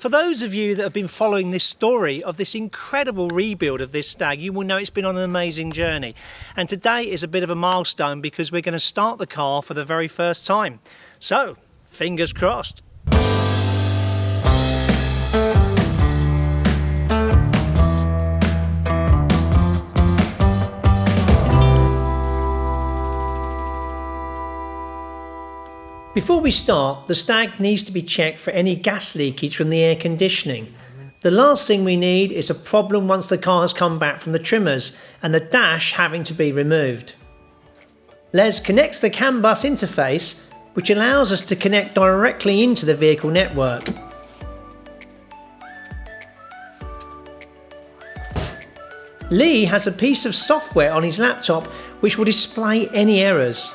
For those of you that have been following this story of this incredible rebuild of this Stag, you will know it's been on an amazing journey. And today is a bit of a milestone because we're going to start the car for the very first time. So, fingers crossed. Before we start, the Stag needs to be checked for any gas leakage from the air conditioning. The last thing we need is a problem once the car has come back from the trimmers and the dash having to be removed. Les connects the CAN bus interface, which allows us to connect directly into the vehicle network. Lee has a piece of software on his laptop which will display any errors.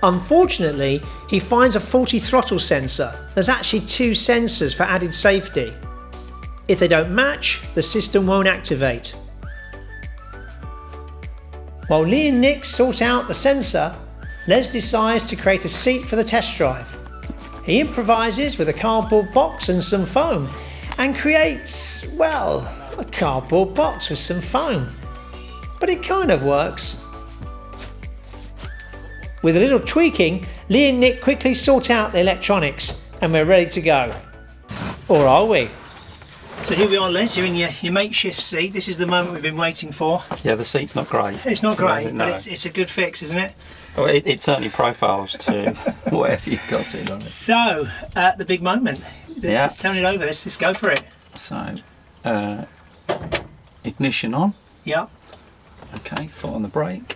Unfortunately, he finds a faulty throttle sensor. There's actually two sensors for added safety. If they don't match, the system won't activate. While Lee and Nick sort out the sensor, Les decides to create a seat for the test drive. He improvises with a cardboard box and some foam and creates, well, a cardboard box with some foam. But it kind of works. With a little tweaking, Lee and Nick quickly sort out the electronics and we're ready to go. Or are we? So here we are, Les, you're in your makeshift seat. This is the moment we've been waiting for. Yeah, the seat's not great. It's not great, but it's a good fix, isn't it? Well, it certainly profiles to whatever you've got it on it. So, the big moment. Let's turn it over, let's just go for it. So, ignition on. Yep. Okay, foot on the brake.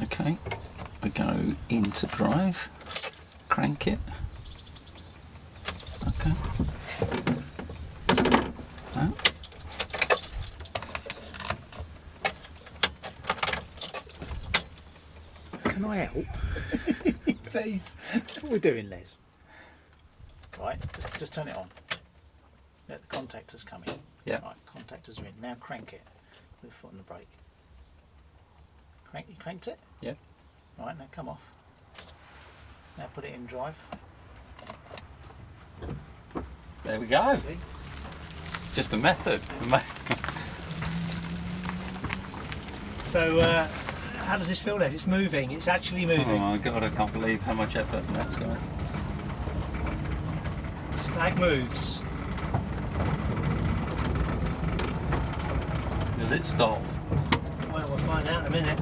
Okay. We go into drive, crank it. Okay. That. Can I help? Please. That's what we're doing, Les. Right, just turn it on. Let the contactors come in. Yeah. Right, contactors are in. Now crank it with the foot on the brake. You cranked it? Yeah. Right, now come off. Now put it in drive. There we go. See? Just a method. So, how does this feel, Les? It's moving, it's actually moving. Oh my god, I can't believe how much effort that's going. The Stag moves. Does it stop? Well, we'll find out in a minute.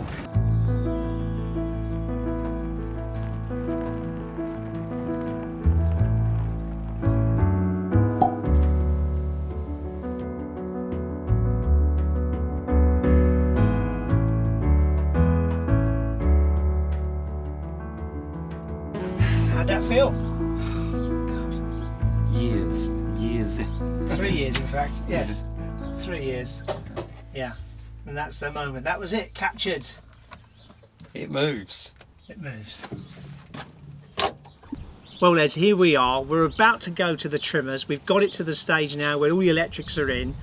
How'd that feel? Years. 3 years, in fact. Yes, 3 years. Yeah, and that's the moment. That was it, captured. It moves. It moves. Well, Les, here we are. We're about to go to the trimmers. We've got it to the stage now where all the electrics are in.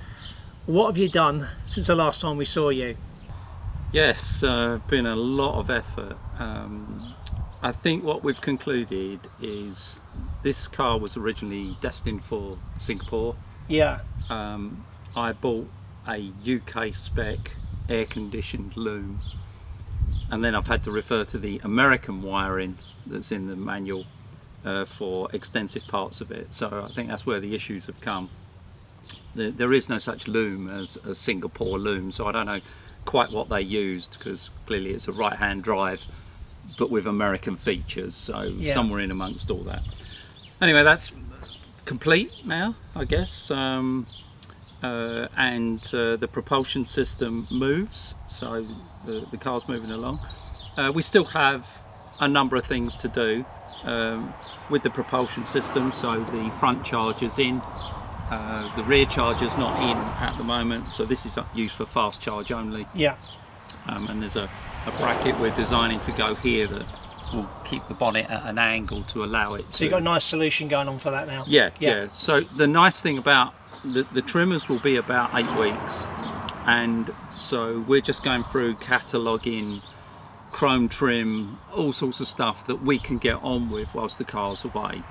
What have you done since the last time we saw you? Yes, been a lot of effort. I think what we've concluded is this car was originally destined for Singapore. Yeah. I bought a UK spec air-conditioned loom, and then I've had to refer to the American wiring that's in the manual for extensive parts of it. So I think that's where the issues have come. There is no such loom as a Singapore loom, so I don't know quite what they used, because clearly it's a right-hand drive but with American features, so somewhere in amongst all that. Anyway, that's complete now, I guess, and the propulsion system moves, so the car's moving along. We still have a number of things to do with the propulsion system, so the front charger's in, the rear charger's not in at the moment, so this is used for fast charge only. Yeah. And there's a bracket we're designing to go here that will keep the bonnet at an angle to allow it. So you've got a nice solution going on for that now. Yeah. So the nice thing about the trimmers will be about 8 weeks, and so we're just going through cataloguing chrome trim, all sorts of stuff that we can get on with whilst the car's away.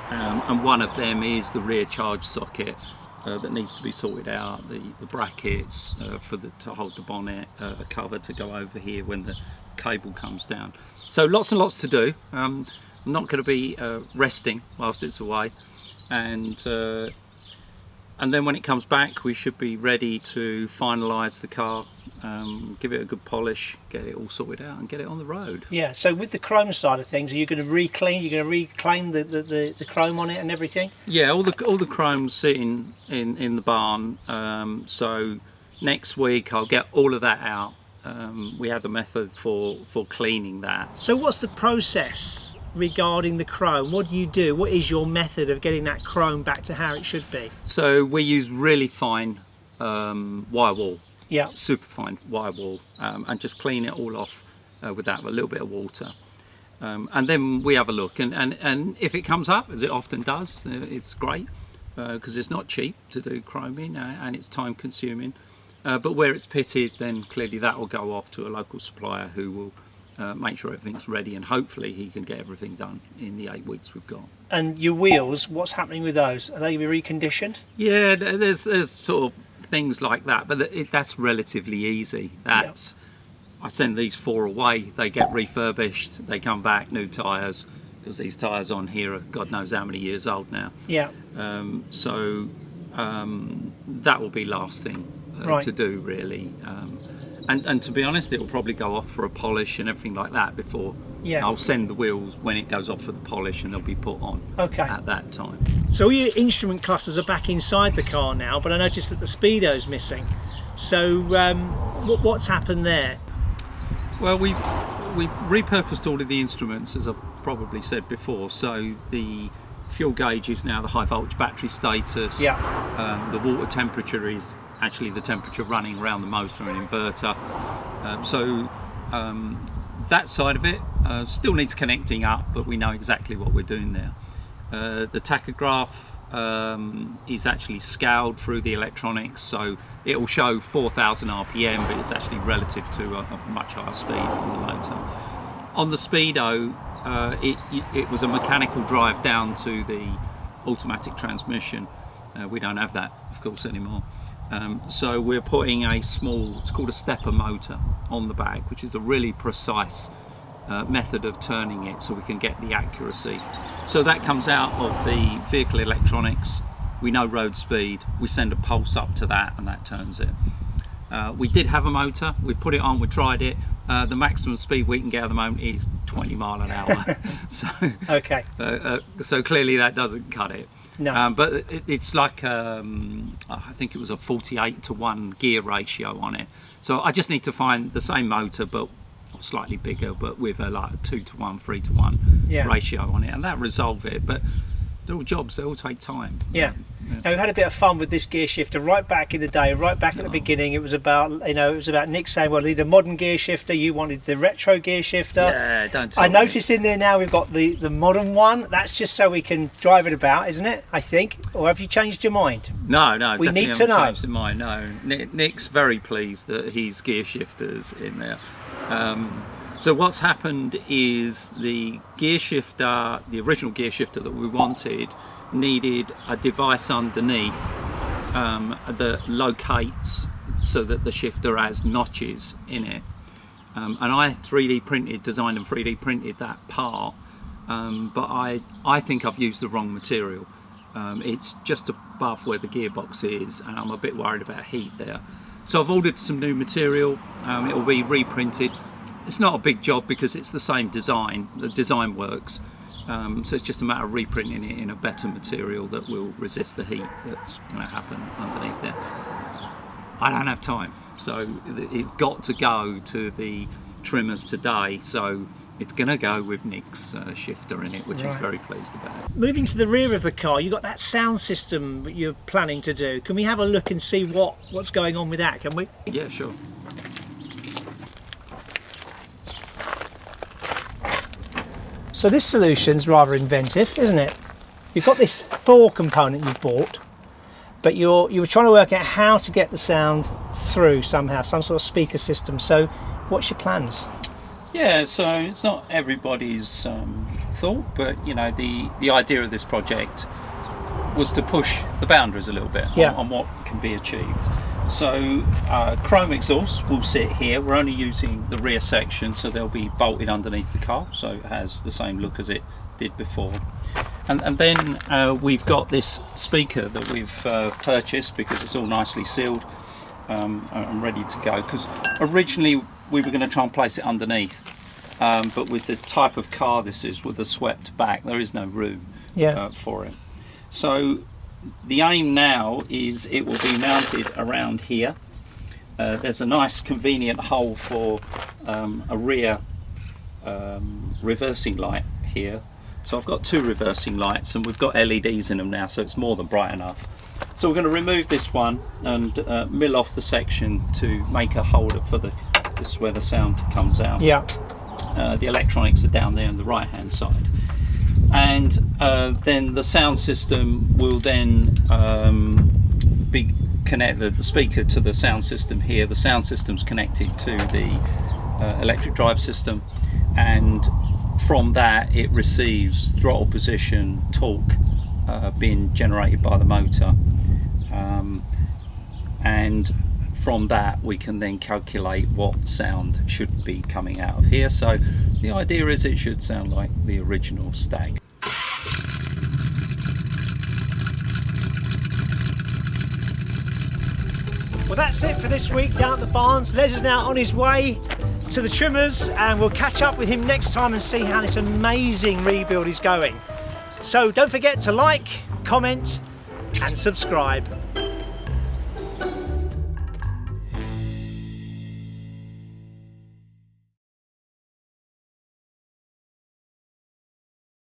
and one of them is the rear charge socket that needs to be sorted out, the brackets to hold the bonnet, a cover to go over here when the cable comes down. So lots and lots to do. I'm not going to be resting whilst it's away, and then when it comes back we should be ready to finalise the car, give it a good polish, get it all sorted out and get it on the road. Yeah, so with the chrome side of things, are you going to reclaim the chrome on it and everything? Yeah, all the chrome's sitting in the barn, so next week I'll get all of that out. We have the method for cleaning that. So what's the process regarding the chrome? What do you do? What is your method of getting that chrome back to how it should be? So we use really fine wire wool, Yeah. super fine wire wool, and just clean it all off with that, with a little bit of water. And then we have a look, and if it comes up, as it often does, it's great, because it's not cheap to do chroming, and it's time consuming. But where it's pitted, then clearly that will go off to a local supplier who will make sure everything's ready, and hopefully he can get everything done in the 8 weeks we've got. And your wheels, what's happening with those? Are they reconditioned? Yeah, there's sort of things like that, but that's relatively easy. That's I send these 4 away, they get refurbished, they come back, new tyres, because these tyres on here are God knows how many years old now. Yeah. So that will be last thing Right. to do, really. And to be honest, it will probably go off for a polish and everything like that before. Yeah. I'll send the wheels when it goes off for the polish, and they'll be put on at that time. So all your instrument clusters are back inside the car now, but I noticed that the speedo's missing. So what's happened there? Well, we've repurposed all of the instruments, as I've probably said before. So the fuel gauge is now the high voltage battery status. Yeah. The water temperature is actually the temperature running around the motor and inverter. That side of it still needs connecting up, but we know exactly what we're doing there. The tachograph is actually scaled through the electronics, so it will show 4,000 RPM, but it's actually relative to a much higher speed on the motor. On the Speedo, it was a mechanical drive down to the automatic transmission. We don't have that, of course, anymore. So we're putting a small, it's called a stepper motor on the back, which is a really precise method of turning it so we can get the accuracy. So that comes out of the vehicle electronics. We know road speed, we send a pulse up to that and that turns it. We did have a motor, we've put it on, we tried it. The maximum speed we can get at the moment is 20 mile an hour. So, Okay. So clearly that doesn't cut it. No. But it's like, I think it was a 48-to-1 gear ratio on it. So I just need to find the same motor, but slightly bigger, but with a 2-to-1, 3-to-1 ratio on it, and that resolve it. But they're all jobs, they all take time. Yeah. Now, we've had a bit of fun with this gear shifter right back in the day, right back at the beginning. It was about, Nick saying, well, I need a modern gear shifter. You wanted the retro gear shifter. Yeah, don't tell I me. noticed in there now we've got the modern one. That's just so we can drive it about, isn't it? I think. Or have you changed your mind? No, We definitely need to know. changed my mind. No, Nick's very pleased that he's gear shifters in there. So what's happened is the gear shifter, the original gear shifter that we wanted, needed a device underneath that locates so that the shifter has notches in it. And I 3D printed, designed and 3D printed that part, but I think I've used the wrong material. It's just above where the gearbox is, and I'm a bit worried about heat there. So I've ordered some new material, it will be reprinted. It's not a big job because it's the same design, the design works. So it's just a matter of reprinting it in a better material that will resist the heat that's going to happen underneath there. I don't have time, so it's got to go to the trimmers today, so it's going to go with Nick's shifter in it, which he's very pleased about. Moving to the rear of the car, you've got that sound system that you're planning to do. Can we have a look and see what's going on with that, can we? Yeah, sure. So this solution's rather inventive, isn't it? You've got this Thor component you've bought, but you were trying to work out how to get the sound through somehow, some sort of speaker system. So what's your plans? Yeah, so it's not everybody's thought, but you know, the idea of this project was to push the boundaries a little bit on what can be achieved. So chrome exhaust will sit here. We're only using the rear section, so they'll be bolted underneath the car, so it has the same look as it did before. And then we've got this speaker that we've purchased because it's all nicely sealed and ready to go, because originally we were going to try and place it underneath, but with the type of car this is, with the swept back, there is no room for it. So the aim now is it will be mounted around here. There's a nice convenient hole for a rear reversing light here. So I've got 2 reversing lights, and we've got LEDs in them now, so it's more than bright enough. So we're going to remove this one and mill off the section to make a holder for this is where the sound comes out. Yeah. The electronics are down there on the right hand side. And then the sound system will then be connected, the speaker to the sound system here. The sound system's connected to the electric drive system, and from that it receives throttle position, torque being generated by the motor, and from that we can then calculate what sound should be coming out of here. So the idea is it should sound like the original Stag. Well, that's it for this week down at the barns. Les is now on his way to the trimmers, and we'll catch up with him next time and see how this amazing rebuild is going. So don't forget to like, comment and subscribe.